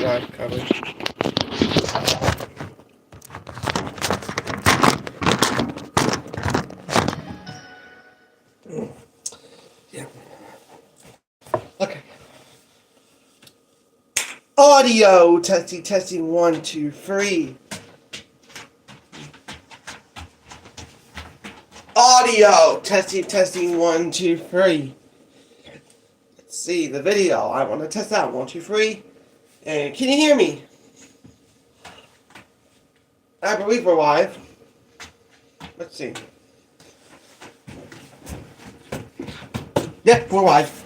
live coverage. Yeah. Okay. Audio testing 1 2 3. Audio testing 1 2 3. Let's see the video. I want to test out 1 2 3. And can you hear me? I believe we're live. Let's see. Yep, we're live.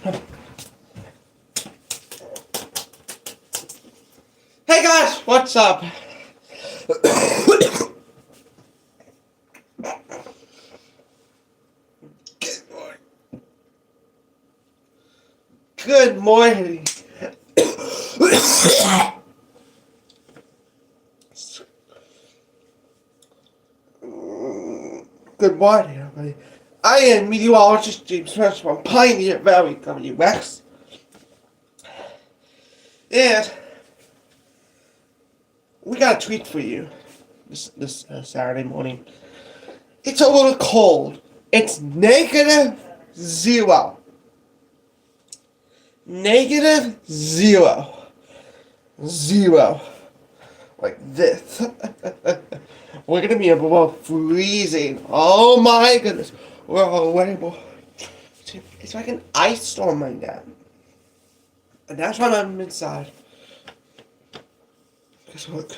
Hey guys, what's up? Good morning. Good morning, everybody. I am meteorologist James Smith from Pioneer Valley, WX. And we got a treat for you this Saturday morning. It's a little cold. It's -0. -0. Like this. We're gonna be above freezing. Oh my goodness. We're already it's like an ice storm right now. And that's why I'm inside. Just look.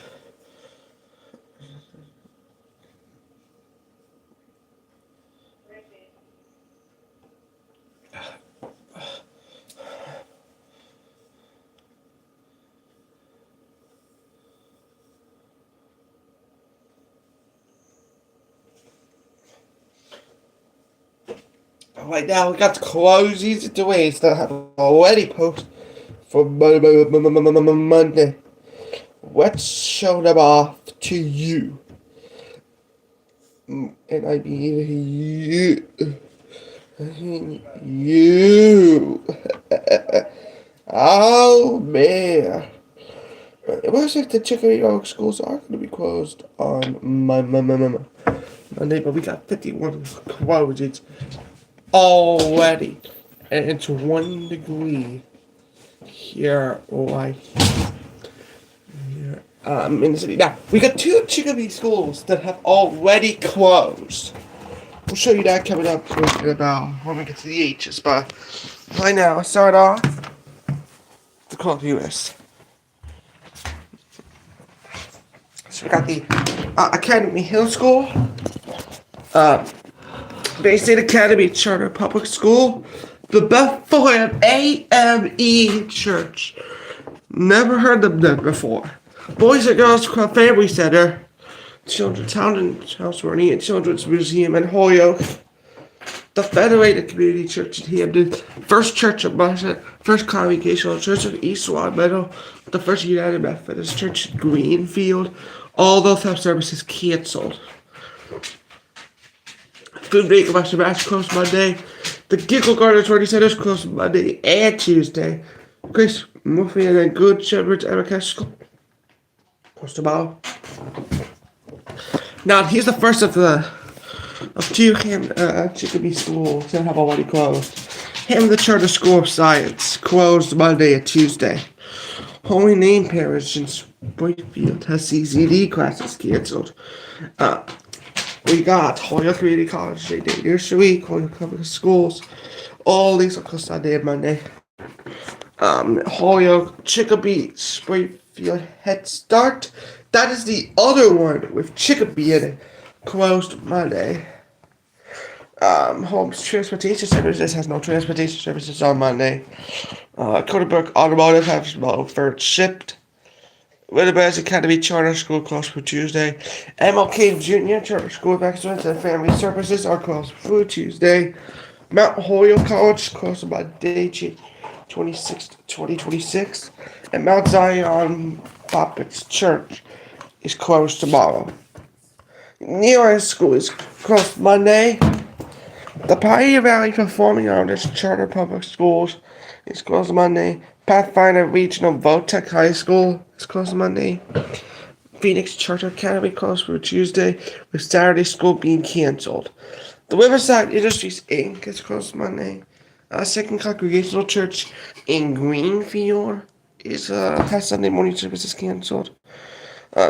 Right now, we got to close these doors that have already posted for Monday. Let's show them off to you. And I mean you. Oh, man. It looks like the Chickadee Oak schools are going to be closed on Monday, but we got 51 closings already, and it's 1 degree here right here in the city. Now we got 2 Chickadee schools that have already closed. We'll show you that coming up when we get to the H's, but right now let's start off the quality list. So we got the Academy Hill School, Bay State Academy Charter Public School, the Bethlehem AME Church. Never heard of them before. Boys and Girls Club Family Center, Children's House Warning and Children's Museum in Holyoke, the Federated Community Church in Hampton, First Church of Marshall, First Congregational Church of East Long Meadow, the First United Methodist Church in Greenfield. All those have services canceled. Food Bank of Western Mass closed Monday. The Giggle Garden 20 Centers closed Monday and Tuesday. Grace Murphy and then Good Shepherd's American School closed tomorrow. Now here's the first of 2 Chickadee schools that have already closed. The Charter School of Science closed Monday and Tuesday. Holy Name Parish in Springfield has CCD classes canceled. We got Holyoke Community College, J. Day Nursery, Holyoke Public Schools. All these are closed Sunday and Monday. Holyoke, Chicopee, Springfield Head Start. That is the other one with Chicopee in it. Closed Monday. Holmes Transportation Services has no transportation services on Monday. Codebrook Automotive has no first shipped. Winterberg Academy Charter School closed for Tuesday. MLK Junior Charter School of Excellence and Family Services are closed for Tuesday. Mount Holyoke College closed on Monday, 26th, 2026. And Mount Zion Baptist Church is closed tomorrow. Nearest School is closed Monday. The Pioneer Valley Performing Arts Charter Public Schools is closed Monday. Pathfinder Regional Votech High School is closed Monday. Phoenix Charter Academy closed for Tuesday, with Saturday school being cancelled. The Riverside Industries Inc. is closed Monday. Second Congregational Church in Greenfield has Sunday morning services canceled.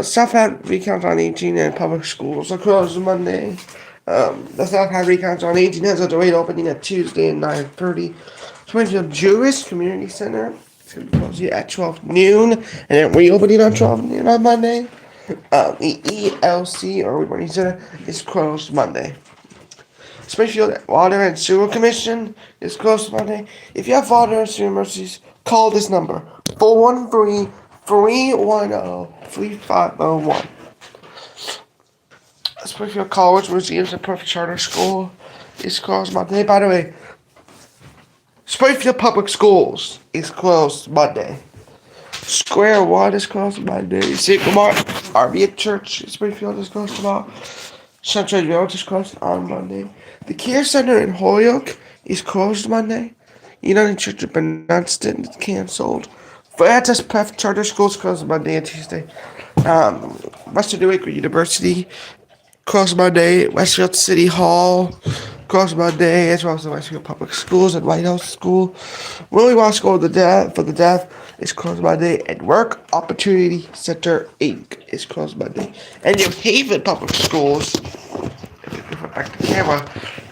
South Hadley Recount on Aging and public schools are closed Monday. The South Hadley Recount on Aging has a delayed opening at Tuesday at 9:30. Springfield Jewish Community Center is going to be closed at 12 noon, and then reopening on 12 noon on Monday. The ELC, or Reporting Center, is closed Monday. Springfield Water and Sewer Commission is closed Monday. If you have water and sewer emergencies, call this number, 413-310-3501. Springfield College, Museums, and Perfect Charter School is closed Monday. By the way, Springfield Public Schools is closed Monday. Square One is closed Monday. St. Lamar RV Church in Springfield is closed tomorrow. Sunshine Village is closed on Monday. The Care Center in Holyoke is closed Monday. United Church of Bernardston is canceled. Francis Prep Charter School is closed Monday and Tuesday. Western New England University closed Monday. Westfield City Hall closed Monday, as well as the Westfield Public Schools and White House School. Willie Wallace School for the Deaf is closed Monday, and Work Opportunity Center Inc. is closed Monday. And New Haven Public Schools, back to the camera,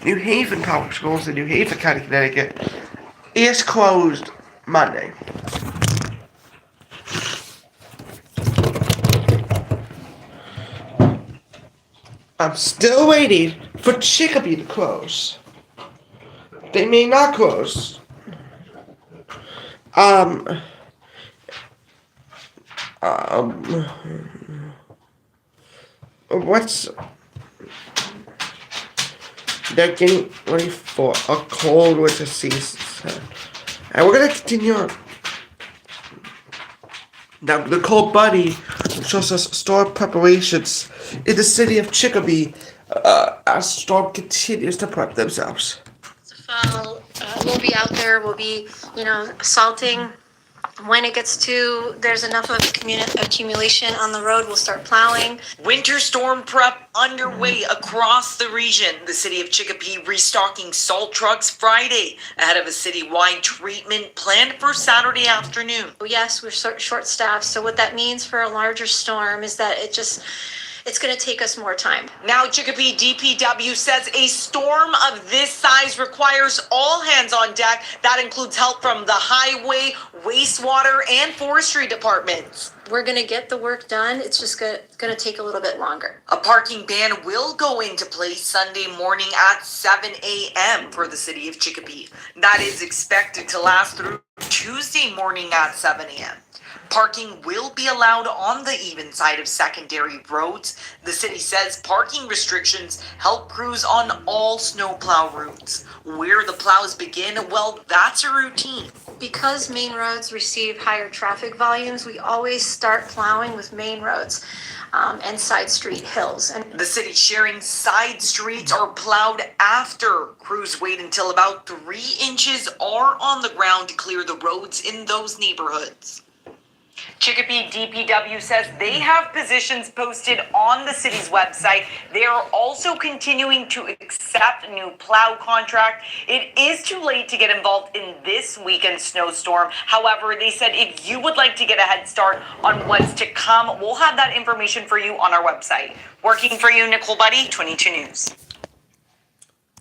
New Haven Public Schools in New Haven County, Connecticut, is closed Monday. I'm still waiting for Chicopee to close. They may not close. They're getting ready for a cold winter season. And we're gonna continue on. Now, Nicole Buddy shows us storm preparations in the city of Chicopee as storm continues to prep themselves. We'll be out there, we'll be, salting. When it gets to, there's enough of accumulation on the road, we'll start plowing. Winter storm prep underway across the region. The city of Chicopee restocking salt trucks Friday ahead of a citywide treatment planned for Saturday afternoon. Yes, we're short-staffed, so what that means for a larger storm is that it's going to take us more time. Now, Chicopee DPW says a storm of this size requires all hands on deck. That includes help from the highway, wastewater, and forestry departments. We're going to get the work done. It's just going to take a little bit longer. A parking ban will go into place Sunday morning at 7 a.m. for the city of Chicopee. That is expected to last through Tuesday morning at 7 a.m. Parking will be allowed on the even side of secondary roads. The city says parking restrictions help crews on all snowplow routes. Where the plows begin, well, that's a routine. Because main roads receive higher traffic volumes, we always start plowing with main roads and side street hills. And the city sharing side streets are plowed after. Crews wait until about 3 inches are on the ground to clear the roads in those neighborhoods. Chicopee DPW says they have positions posted on the city's website. They are also continuing to accept new plow contract. It is too late to get involved in this weekend's snowstorm. However, they said if you would like to get a head start on what's to come, we'll have that information for you on our website. Working for you, Nicole Buddy, 22 News.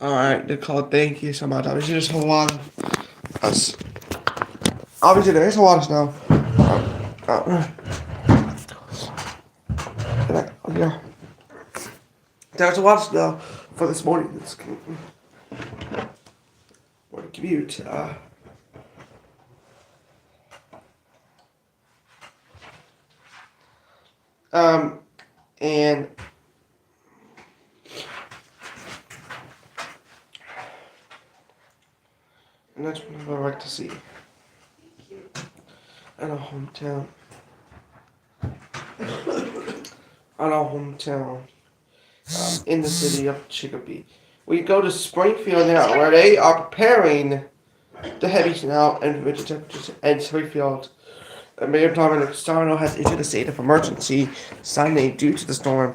All right, Nicole, thank you so much. Obviously, there's a lot of us. Obviously, there is a lot of snow. Yeah. There's a lot of snow for this morning. Morning commute. And that's what I like to see in our hometown. In the city of Chicopee. We go to Springfield now, where they are preparing the heavy snow and winter temperatures in Springfield. Mayor Dominic Sarno has issued a state of emergency Sunday due to the storm.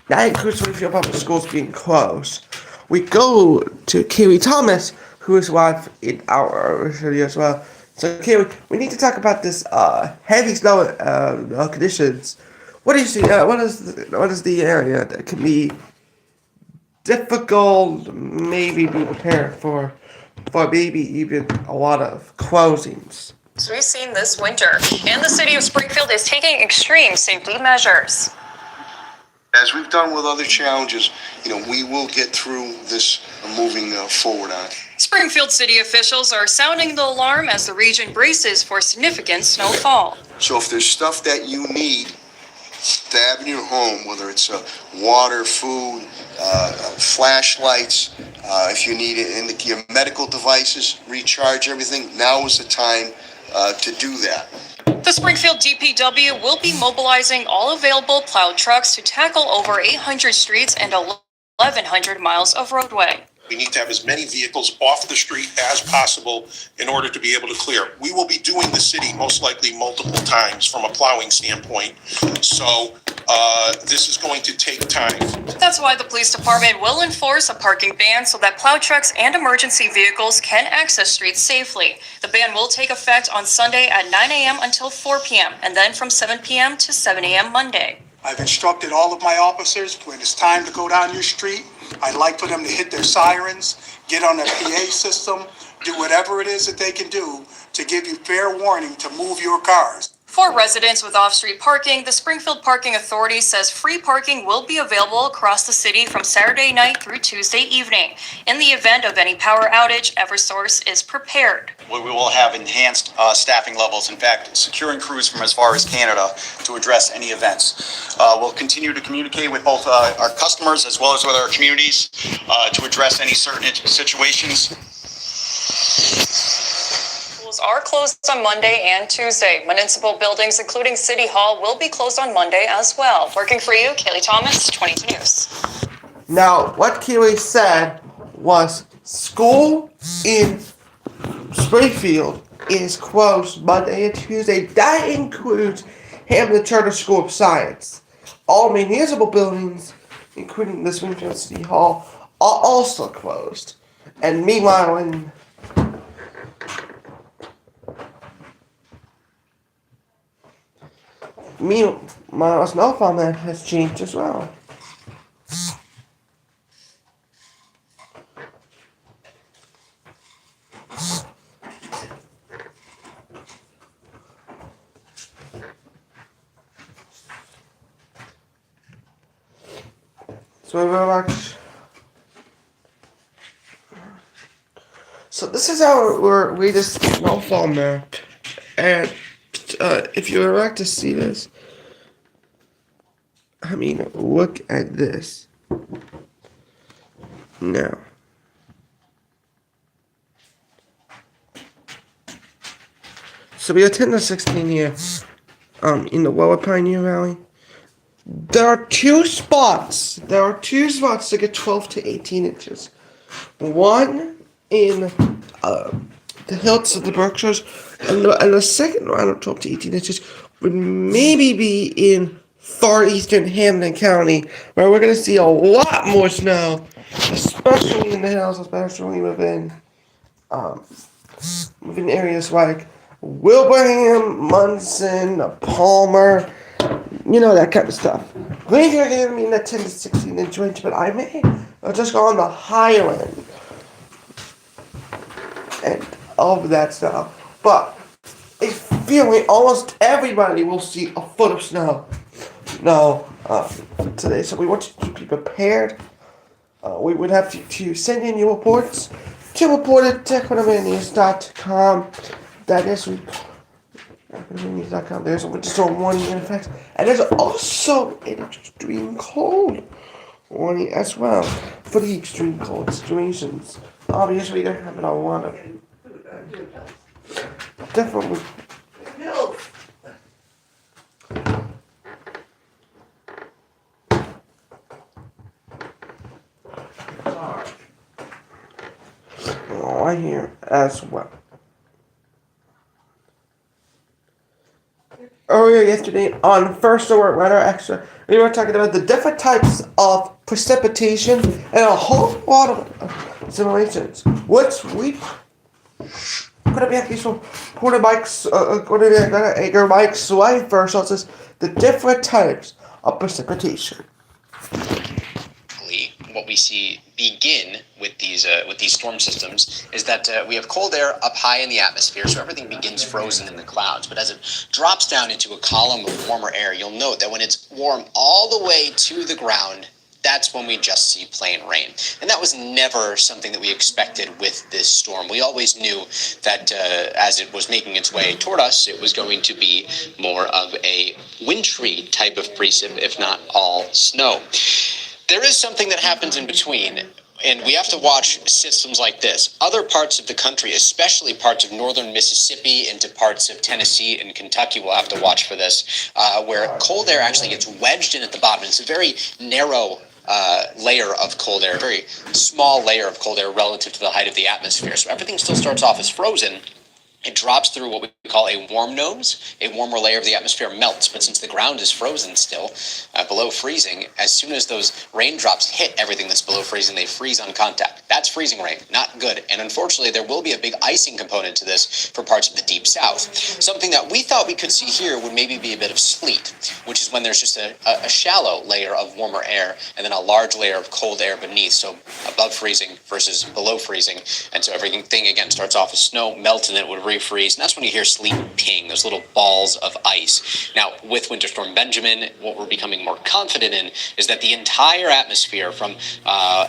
That includes Springfield Public Schools being closed. We go to Kiwi Thomas, who is live in our studio as well. So, Kiwi, we need to talk about this heavy snow conditions. What do you see? What is the area that can be difficult? Maybe be prepared for maybe even a lot of closings. We've seen this winter, and the city of Springfield is taking extreme safety measures. As we've done with other challenges, we will get through this moving forward on it. Springfield city officials are sounding the alarm as the region braces for significant snowfall. So if there's stuff that you need to have in your home, whether it's water, food, flashlights, if you need it in your medical devices, recharge everything, now is the time to do that. The Springfield DPW will be mobilizing all available plowed trucks to tackle over 800 streets and 1,100 miles of roadway. We need to have as many vehicles off the street as possible in order to be able to clear. We will be doing the city most likely multiple times from a plowing standpoint. So this is going to take time. That's why the police department will enforce a parking ban so that plow trucks and emergency vehicles can access streets safely. The ban will take effect on Sunday at 9 a.m. until 4 p.m. and then from 7 p.m. to 7 a.m. Monday. I've instructed all of my officers when it's time to go down your street, I'd like for them to hit their sirens, get on their PA system, do whatever it is that they can do to give you fair warning to move your cars. For residents with off-street parking, the Springfield Parking Authority says free parking will be available across the city from Saturday night through Tuesday evening. In the event of any power outage, Eversource is prepared. We will have enhanced staffing levels. In fact, securing crews from as far as Canada to address any events. We'll continue to communicate with both our customers as well as with our communities to address any certain situations. Schools are closed on Monday and Tuesday. Municipal buildings, including City Hall, will be closed on Monday as well. Working for you, Kaylee Thomas, 22 News. Now, what Kiwi said was school in Springfield is closed Monday and Tuesday. That includes Hamden Charter School of Science. All municipal buildings, including the Springfield City Hall, are also closed. And meanwhile, Snowfall Man has changed as well. So we watch. So this is our latest snowfall map, and if you would like to see this, look at this. Now. So we attend the 16 year in the Lower Pioneer Valley. There are two spots to get 12 to 18 inches. One in the hills of the Berkshires, and the second round of 12 to 18 inches would maybe be in far eastern Hamden County, where we're going to see a lot more snow, especially in the hills, especially within areas like Wilbraham, Munson, Palmer, that kind of stuff. Maybe you're going to be in that 10 to 16 inch range, but I may just go on the Highland and all of that stuff. But I feel like almost everybody will see a foot of snow today. So we want you to be prepared. We would have to send in your reports to report@techwhatevernews.com. That is news.com. There's a winter warning in effect, and there's also an extreme cold warning as well for the extreme cold situations. Obviously, they're having a lot of definitely. I hear as well. earlier yesterday on First Alert Weather Extra, we were talking about the different types of precipitation and a whole lot of simulations. Which we could be aquí so put Mike's Ager Mike's wife first us the different types of precipitation. What we see begin with these storm systems is that we have cold air up high in the atmosphere, so everything begins frozen in the clouds. But as it drops down into a column of warmer air, you'll note that when it's warm all the way to the ground, that's when we just see plain rain. And that was never something that we expected with this storm. We always knew that as it was making its way toward us, it was going to be more of a wintry type of precip, if not all snow. There is something that happens in between, and we have to watch systems like this. Other parts of the country, especially parts of northern Mississippi into parts of Tennessee and Kentucky, will have to watch for this, where cold air actually gets wedged in at the bottom. It's a very narrow layer of cold air, a very small layer of cold air relative to the height of the atmosphere. So everything still starts off as frozen. It drops through what we call a warm nose. A warmer layer of the atmosphere melts, but since the ground is frozen still, below freezing, as soon as those raindrops hit everything that's below freezing, they freeze on contact. That's freezing rain, not good. And unfortunately, there will be a big icing component to this for parts of the deep south. Something that we thought we could see here would maybe be a bit of sleet, which is when there's just a shallow layer of warmer air and then a large layer of cold air beneath, so above freezing versus below freezing. And so everything, again, starts off as snow, melts, and then it would refreeze, and that's when you hear sleet ping, those little balls of ice. Now, with Winter Storm Benjamin, what we're becoming more confident in is that the entire atmosphere, from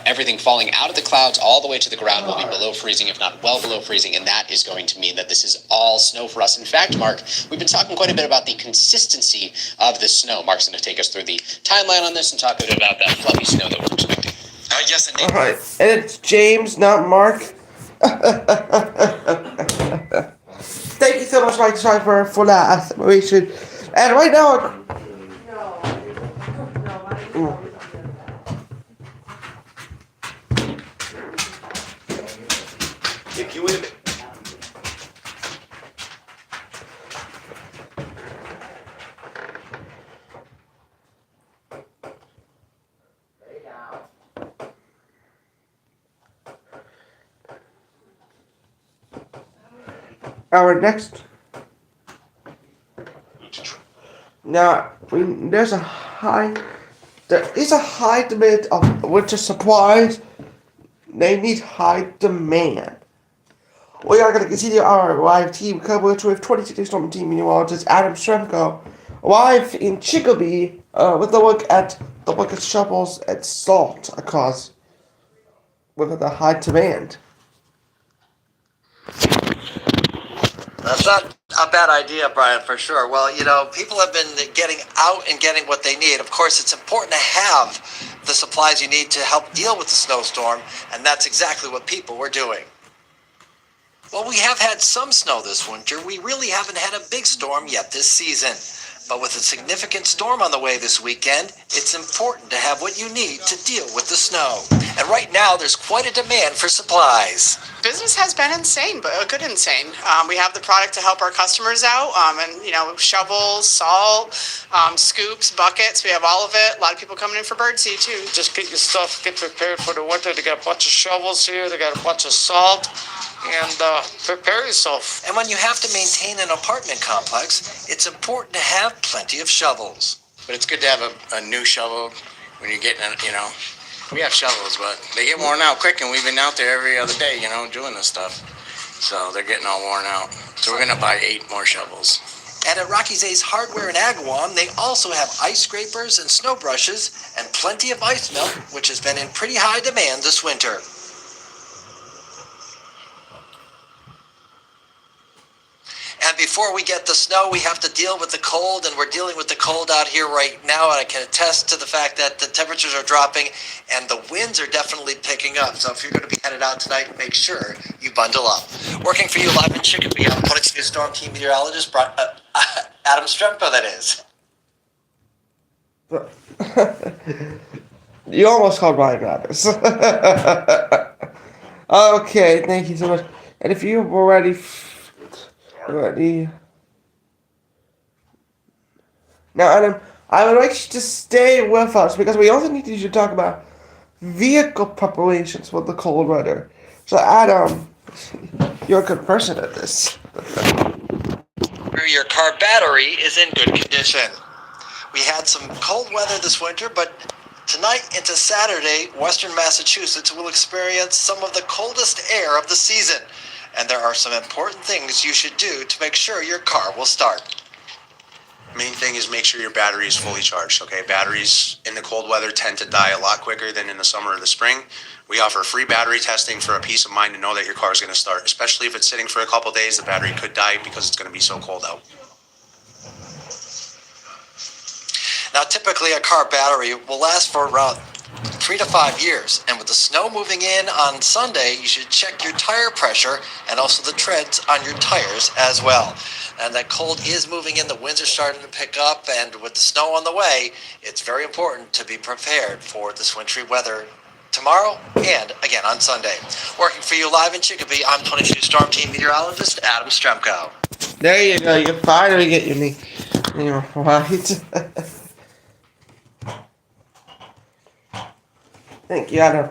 everything falling out of the clouds all the way to the ground, will be below freezing, if not well below freezing, and that is going to mean that this is all snow for us. In fact, Mark, we've been talking quite a bit about the consistency of the snow. Mark's going to take us through the timeline on this and talk a bit about that fluffy snow that we're expecting. Yes, indeed. All right, and it's James, not Mark. Thank you so much, Mike Schreiber, for that explanation. And right now, If you would. our next. Now, there is a high demand of winter supplies. They need high demand. We are going to continue our live team coverage with 26 Storm Team meteorologist Adam Stremko live in Chicopee with a look at the shovels and salt across with the high demand. That's not a bad idea, Brian, for sure. Well, you know, people have been getting out and getting what they need. Of course, it's important to have the supplies you need to help deal with the snowstorm, and that's exactly what people were doing. Well, we have had some snow this winter. We really haven't had a big storm yet this season. But with a significant storm on the way this weekend, it's important to have what you need to deal with the snow. And right now, there's quite a demand for supplies. Business has been insane, but a good insane. We have the product to help our customers out, and you know, shovels, salt, scoops, buckets. We have all of it. A lot of people coming in for birdseed too. Just get your stuff, get prepared for the winter. They got a bunch of shovels here. They got a bunch of salt, and prepare yourself. And when you have to maintain an apartment complex, it's important to have plenty of shovels. But it's good to have a new shovel when you're getting, you know. We have shovels, but they get worn out quick, and we've been out there every other day, you know, doing this stuff. So they're getting all worn out. So we're going to buy 8 more shovels. And at Rocky's Ace Hardware in Agawam, they also have ice scrapers and snow brushes and plenty of ice melt, which has been in pretty high demand this winter. And before we get the snow, we have to deal with the cold, and we're dealing with the cold out here right now, and I can attest to the fact that the temperatures are dropping and the winds are definitely picking up. So if you're going to be headed out tonight, make sure you bundle up. Working for you live in Chicopee, I'm Phoenix News Storm Team Meteorologist, Adam Stremko, that is. You almost called Ryan Rabbits. Okay, thank you so much. And if you were ready, Now, Adam, I would like you to stay with us because we also need you to talk about vehicle preparations for the cold weather. So, Adam, you're a good person at this. Your car battery is in good condition. We had some cold weather this winter, but tonight into Saturday, western Massachusetts will experience some of the coldest air of the season. And there are some important things you should do to make sure your car will start. Main thing is make sure your battery is fully charged, okay? Batteries in the cold weather tend to die a lot quicker than in the summer or the spring. We offer free battery testing for a peace of mind to know that your car is going to start, especially if it's sitting for a couple days, the battery could die because it's going to be so cold out. Now, typically a car battery will last for around 3 to 5 years. And with the snow moving in on Sunday, you should check your tire pressure and also the treads on your tires as well. And that cold is moving in, the winds are starting to pick up, and with the snow on the way, it's very important to be prepared for this wintry weather tomorrow and again on Sunday. Working for you live in Chicopee, I'm 22 Storm Team Meteorologist Adam Stremko. There you go. You can finally get your knee. Right. Thank you, Adam.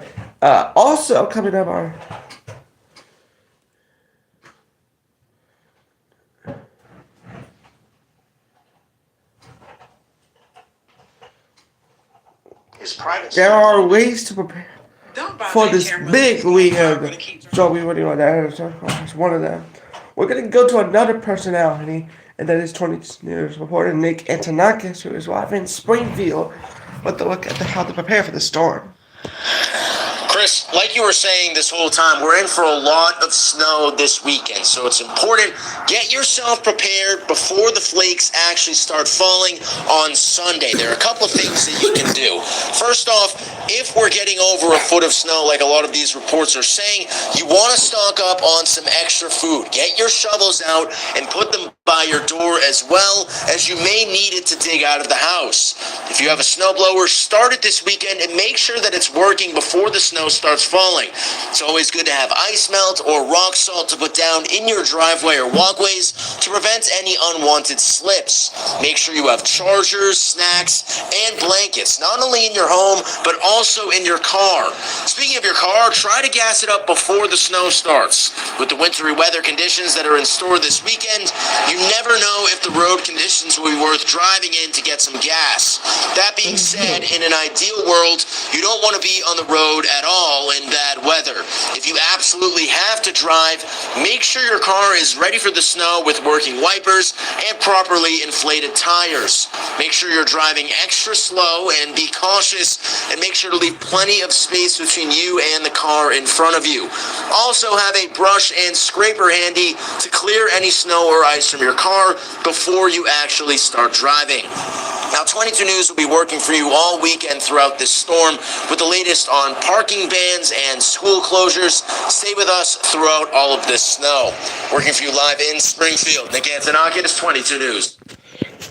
Also coming up are there are ways to prepare for this big weekend. Joey, what do you want to add? It's one of them. We're going to go to another personality, and that is 20 News reporter Nick Antonakis, who is live in Springfield with a look at how to prepare for the storm. Chris, like you were saying this whole time, we're in for a lot of snow this weekend, so it's important. Get yourself prepared before the flakes actually start falling on Sunday. There are a couple of things that you can do. First off, if we're getting over a foot of snow, like a lot of these reports are saying, you want to stock up on some extra food. Get your shovels out and put them by your door, as well as you may need it to dig out of the house. If you have a snowblower, start it this weekend and make sure that it's working before the snow starts falling. It's always good to have ice melt or rock salt to put down in your driveway or walkways to prevent any unwanted slips. Make sure you have chargers, snacks, and blankets, not only in your home, but also in your car. Speaking of your car, try to gas it up before the snow starts. With the wintry weather conditions that are in store this weekend, you never know if the road conditions will be worth driving in to get some gas. That being said, in an ideal world, you don't want to be on the road at all in bad weather. If you absolutely have to drive, make sure your car is ready for the snow with working wipers and properly inflated tires. Make sure you're driving extra slow and be cautious, and make sure to leave plenty of space between you and the car in front of you. Also have a brush and scraper handy to clear any snow or ice from your car before you actually start driving. Now, 22 News will be working for you all weekend throughout this storm with the latest on parking bans and school closures. Stay with us throughout all of this snow. Working for you live in Springfield, Nick Antonakis, 22 News.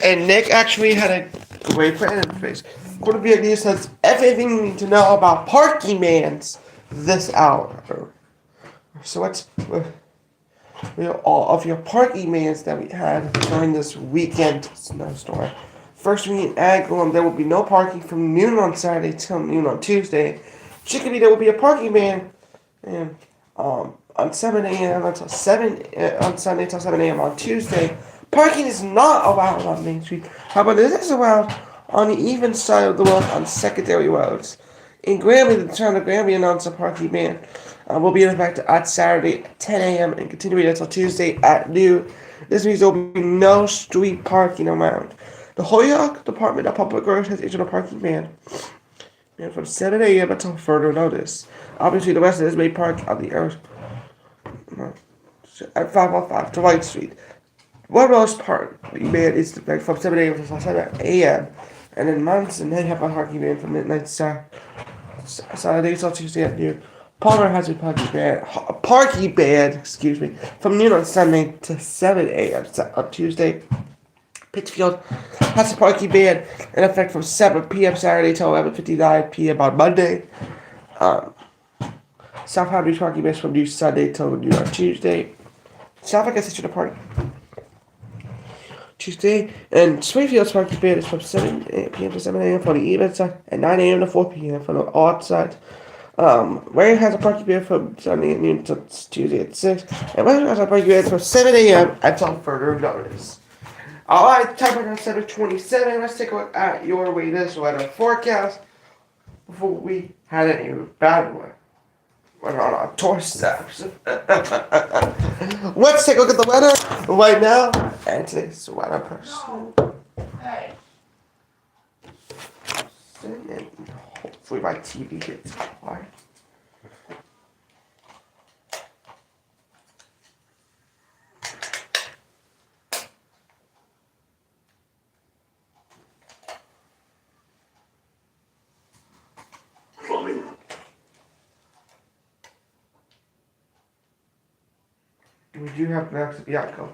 And Nick actually had a great friend in face. Quarter News has everything you need to know about parking bans this hour. So what's all of your parking bans that we had during this weekend snowstorm. First, we in Agawam, there will be no parking from noon on Saturday till noon on Tuesday. Chicopee, there will be a parking ban and on 7 a.m. until 7 on Sunday till 7 a.m. on Tuesday. Parking is not allowed on Main Street. However, it is allowed on the even side of the road on secondary roads. In Granby, the town of Granby announced a parking ban will be in effect at Saturday at 10 a.m. and continuing until Tuesday at noon. This means there will be no street parking around. The Holyoke Department of Public Works has issued a parking ban from 7 a.m. until further notice. Obviously, the residents may park on the earth at 505 to White Street. One most parking ban is from 7 a.m. until 7 a.m. And in Monson, they have a parking ban from midnight Saturday till Tuesday at noon. Palmer has a parking ban, from noon on Sunday to 7 a.m. on Tuesday. Pittsfield has a parking ban in effect from 7 p.m. Saturday till 11:59 p.m. on Monday. South Hadley's parking ban from noon Sunday till noon on Tuesday. South, I guess it's a party. Tuesday. And Springfield's parking ban is from 7 p.m. to 7 a.m. for the even side and 9 a.m. to 4 p.m. for the odd side. Warrior has a parking ban from Sunday at noon to Tuesday at 6. And Western has a parking ban from 7 a.m. until further notice. Alright, time for 7:27. Let's take a look at your latest weather forecast before we had any bad weather. We're on our doorsteps. Let's take a look at the weather right now. And today's weather person. Hey. And hopefully my TV gets quiet. We do have Max Bianco.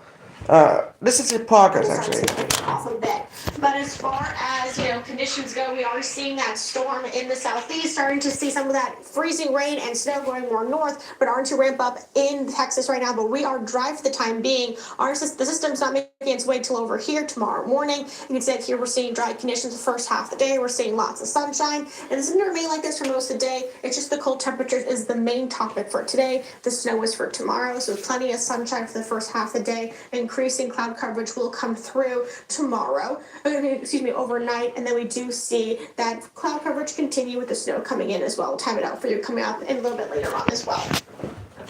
This is in progress, actually. Awesome bit. But as far as, conditions go, we are seeing that storm in the southeast, starting to see some of that freezing rain and snow going more north, but aren't to ramp up in Texas right now. But we are dry for the time being. The system's not making its way till over here tomorrow morning. You can see here we're seeing dry conditions the first half of the day. We're seeing lots of sunshine. And it's going to remain like this for most of the day. It's just the cold temperatures is the main topic for today. The snow is for tomorrow. So plenty of sunshine for the first half of the day. Increasing cloud coverage will come through tomorrow, overnight, and then we do see that cloud coverage continue with the snow coming in as well. We'll time it out for you coming up in a little bit later on as well.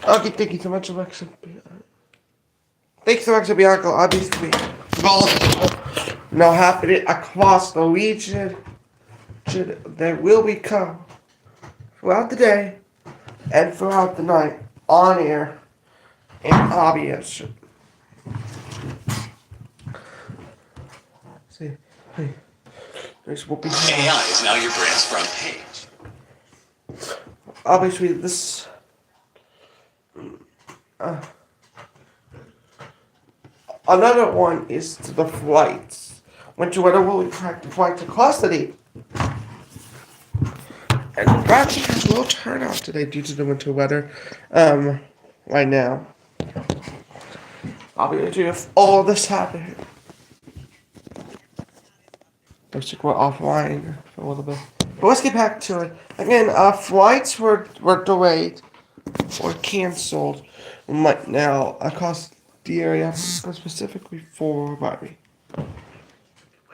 Okay, thank you so much, Alexa. Thanks so much, Bianco. Obviously, volatile now happening across the region. There will be calm throughout the day and throughout the night on air and obvious. See, hey, this will be. AI is now your brand's front page. Obviously, this. Another one is the flights. Winter weather will impact the flights across the day. And Bradley has a low turnout today due to the winter weather. Right now. I'll be able to do if all this happened. Looks like we're offline for a little bit. But let's get back to it. Again, flights were delayed or canceled right now across the area, specifically for Barbie.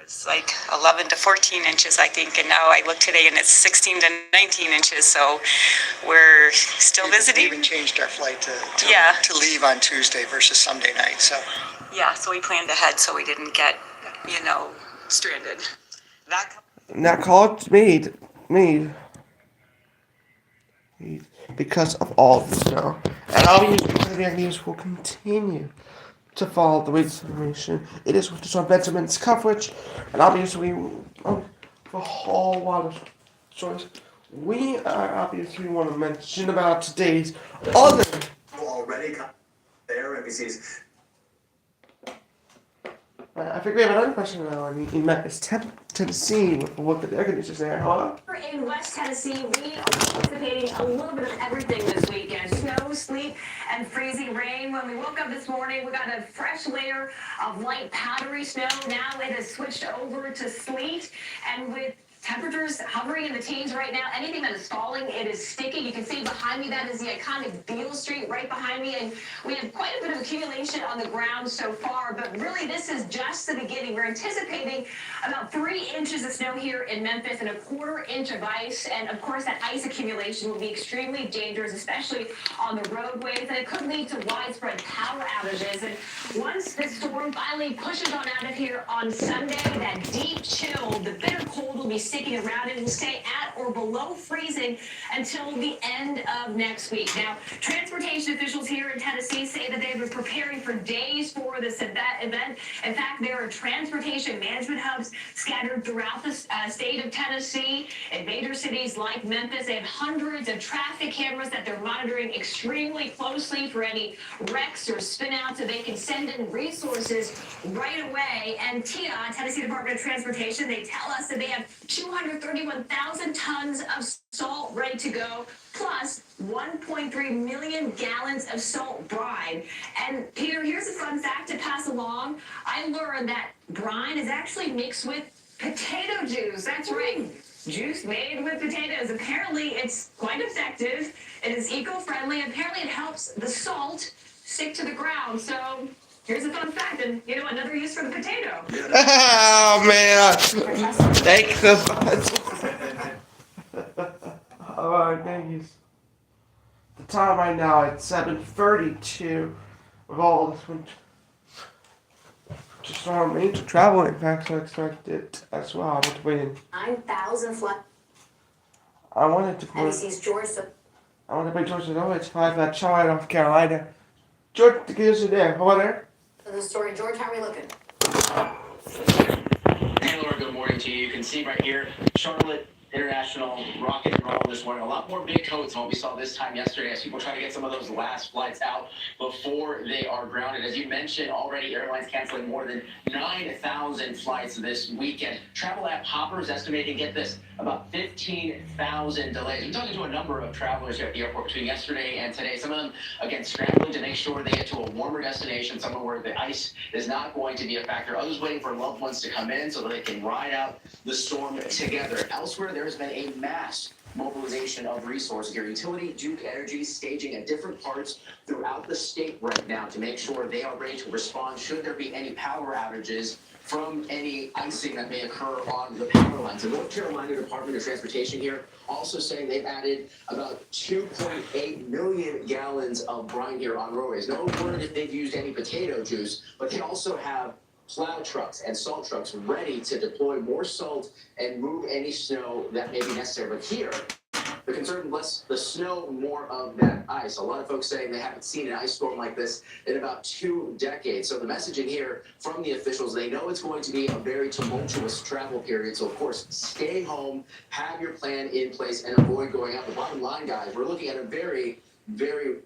It's like 11 to 14 inches, I think, and now I look today and it's 16 to 19 inches, so we're still visiting. We even changed our flight to leave on Tuesday versus Sunday night, so. Yeah, so we planned ahead so we didn't get, stranded. That call made because of all of this snow. And obviously, the news will continue to follow the latest information. It is with the Sean Benjamin's coverage, and obviously, for a whole lot of stories, we obviously want to mention about today's other. Already there, NBC's. I think we have another question now in Memphis, Tennessee, with a look at the air conditioners there. Hello? In West Tennessee, we are anticipating a little bit of everything this weekend. Snow, sleet, and freezing rain. When we woke up this morning, we got a fresh layer of light powdery snow. Now it has switched over to sleet, and with temperatures hovering in the teens right now. Anything that is falling, it is sticking. You can see behind me, that is the iconic Beale Street right behind me. And we have quite a bit of accumulation on the ground so far, but really this is just the beginning. We're anticipating about 3 inches of snow here in Memphis and a 1/4 inch of ice. And of course, that ice accumulation will be extremely dangerous, especially on the roadways. And it could lead to widespread power outages. And once the storm finally pushes on out of here on Sunday, that deep chill, the bitter cold will be sticking around. It will stay at or below freezing until the end of next week. Now, transportation officials here in Tennessee say that they've been preparing for days for this event. In fact, there are transportation management hubs scattered throughout the state of Tennessee. In major cities like Memphis, they have hundreds of traffic cameras that they're monitoring extremely closely for any wrecks or spinouts, so they can send in resources right away. And TDOT, Tennessee Department of Transportation, they tell us that they have 2 231,000 tons of salt ready to go, plus 1.3 million gallons of salt brine. And Peter, here's a fun fact to pass along. I learned that brine is actually mixed with potato juice. That's right. Juice made with potatoes. Apparently, it's quite effective. It is eco-friendly. Apparently, it helps the salt stick to the ground. So here's a fun fact, and another use for the potato. Oh man! Thank the Alright, thank you. The time right now it's 7:32. With all this one, just on me to travel. In fact, I expected as well. I want to win. 9,000 flight. I wanted to play. NBC's George. I want to play Georgia North 5 at Charlotte, North Carolina. George, the kids are there. How about there? For the story, George, how are we looking? Hey Laura, good morning to you. You can see right here, Charlotte International rocket and roll this morning. A lot more big coats than what we saw this time yesterday as people try to get some of those last flights out before they are grounded. As you mentioned already, airlines canceling more than 9,000 flights this weekend. Travel app Hopper is estimating, get this, about 15,000 delays. I'm talking to a number of travelers here at the airport between yesterday and today. Some of them, again, scrambling to make sure they get to a warmer destination, somewhere where the ice is not going to be a factor. Others waiting for loved ones to come in so that they can ride out the storm together. Elsewhere, there has been a mass mobilization of resources here. Utility, Duke Energy staging at different parts throughout the state right now to make sure they are ready to respond should there be any power outages from any icing that may occur on the power lines. The North Carolina Department of Transportation here also saying they've added about 2.8 million gallons of brine here on roadways. No word if they've used any potato juice, but they also have plow trucks and salt trucks ready to deploy more salt and move any snow that may be necessary. But here, the concern, less the snow, more of that ice. A lot of folks saying they haven't seen an ice storm like this in about 2 decades. So the messaging here from the officials, they know it's going to be a very tumultuous travel period. So of course, stay home, have your plan in place, and avoid going out. The bottom line, guys, we're looking at a very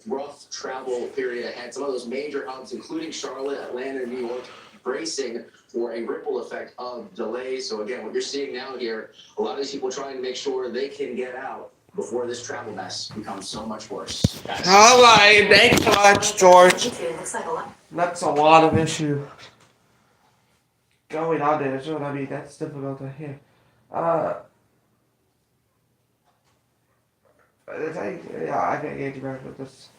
rough travel period ahead. Some of those major hubs, including Charlotte, Atlanta, New York, bracing for a ripple effect of delays. So again, what you're seeing now here, a lot of these people trying to make sure they can get out before this travel mess becomes so much worse. All right, thanks so much, George. Looks like a lot. That's a lot of issue going on there. So I mean, that's difficult to hear. I can get you back with this.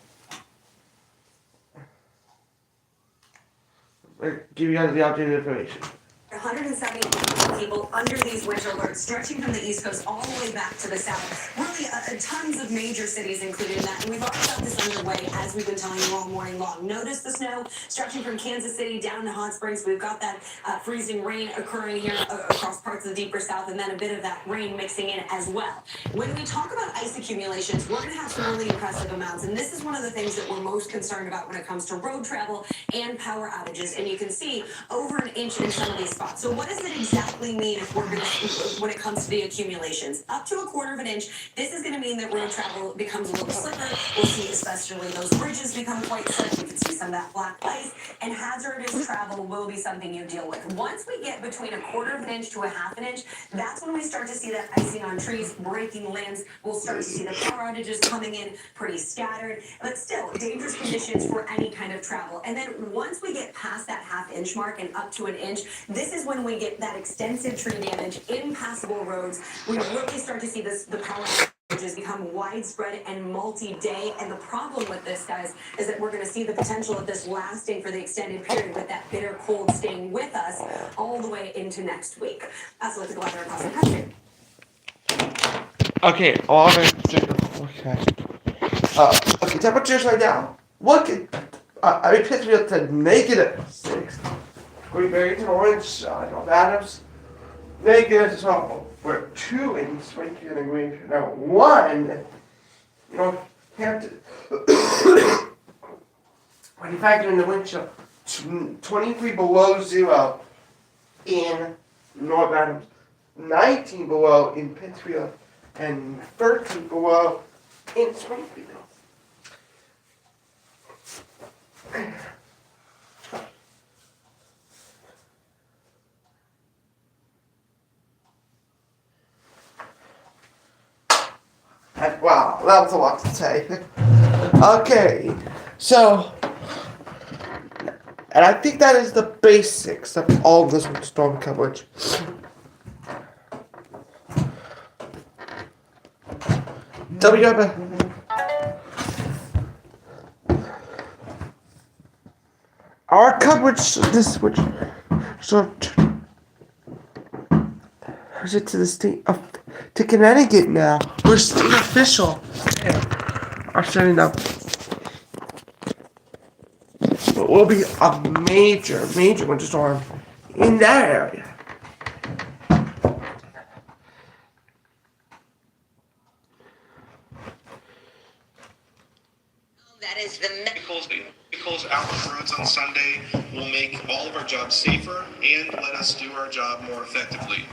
Give you guys the updated information. 170 people under these winter alerts, stretching from the East Coast all the way back to the South. Really, tons of major cities included in that. And we've already got this underway, as we've been telling you all morning long. Notice the snow stretching from Kansas City down to Hot Springs. We've got that freezing rain occurring here across parts of the deeper South, and then a bit of that rain mixing in as well. When we talk about ice accumulations, we're going to have some really impressive amounts. And this is one of the things that we're most concerned about when it comes to road travel and power outages. And you can see over an inch in some of these spots. So what does it exactly mean if we're going to, when it comes to the accumulations? Up to 1/4 inch. This is going to mean that road travel becomes a little slicker. We'll see especially those bridges become quite slick. You can see some of that black ice, and hazardous travel will be something you deal with. Once we get between 1/4 inch to 1/2 inch, that's when we start to see that icing on trees, breaking limbs. We'll start to see the power outages coming in pretty scattered, but still dangerous conditions for any kind of travel. And then once we get past that 1/2 inch mark and up to 1 inch, this is when we get that extensive tree damage, impassable roads. We really start to see the power outages become widespread and multi-day. And the problem with this, guys, is that we're going to see the potential of this lasting for the extended period, with that bitter cold staying with us all the way into next week. That's what the weather across the country. Okay, all the okay, temperatures right now. Look at Pittsfield to -6. Green Bay to Orange, North Adams, negative as well. We're 2 in Springfield and Greenfield. Now 1, Northampton. When you factor in the wind chill, 23 below 0 in North Adams, 19 below in Pittsfield, and 13 below in Springfield. Wow, that was a lot to say. Okay, so, and I think that is the basics of all of this storm coverage. Our coverage this which sort is it to the state of to Connecticut now. We're state official are setting up. It will be a major winter storm in that area. That is the Vehicles out on the roads on Sunday will make all of our jobs safer and let us do our job more effectively.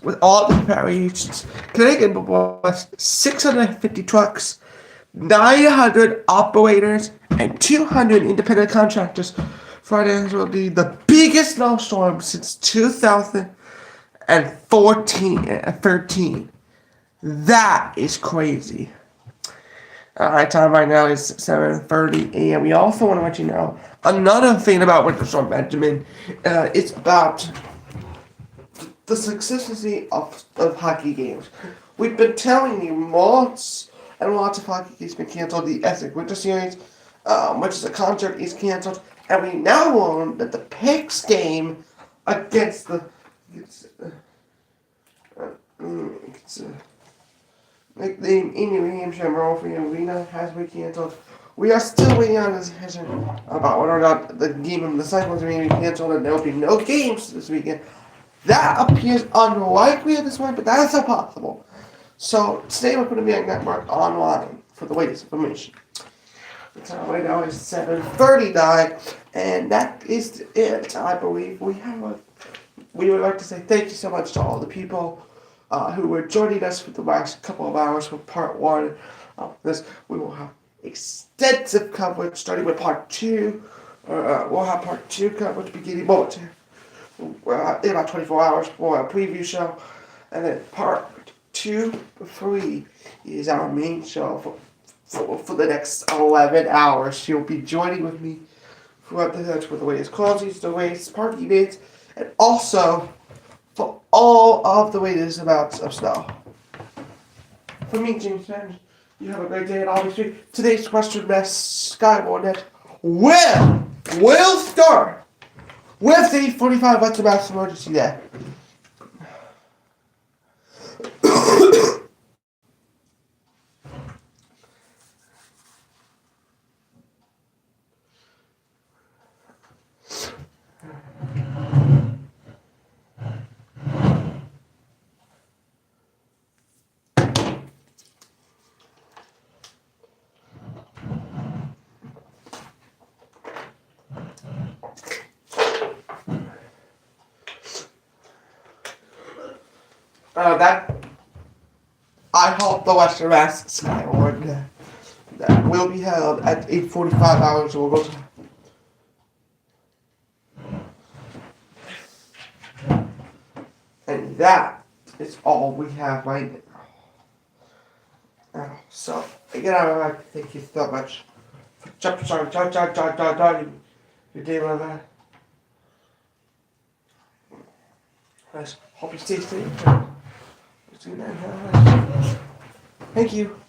With all the variations, Connecticut will have 650 trucks, 900 operators, and 200 independent contractors. Friday will be the biggest snowstorm since 2013. That is crazy. Alright, time right now is 7:30 a.m. We also want to let you know another thing about Winter Storm Benjamin. It's about the successfully of hockey games. We've been telling you lots and lots of hockey games been canceled. The Essex Winter Series, which is a concert, is canceled. And we now learn that the Pigs game against the the Indian Hampshire Murphy Arena has been canceled. We are still waiting on a decision about whether or not the game of the Cyclones are going to be canceled, and there will be no games this weekend. That appears unlikely at this point, but that is still possible. So today we're going to be on Network Online for the latest information. The time right now is 7:39, and that is it. I believe we would like to say thank you so much to all the people who were joining us for the last couple of hours for part one of this. We will have extensive coverage starting with part two. We'll have part two coverage beginning in about 24 hours for a preview show. And then part 2 to 3 is our main show for the next 11 hours. She'll be joining with me throughout the night with the latest closings, the latest party events, and also for all of the latest amounts of snow. For me, James Sanders, you have a great day, and obviously today's question best Skyward will start with the 45 What's the Mass Emergency Day. I hope the Western Mass Skyward that will be held at 8:45 hours. We'll go to. And that is all we have right now. So again, I would like to thank you so much for jumping your day like that. I hope you stay safe. Thank you.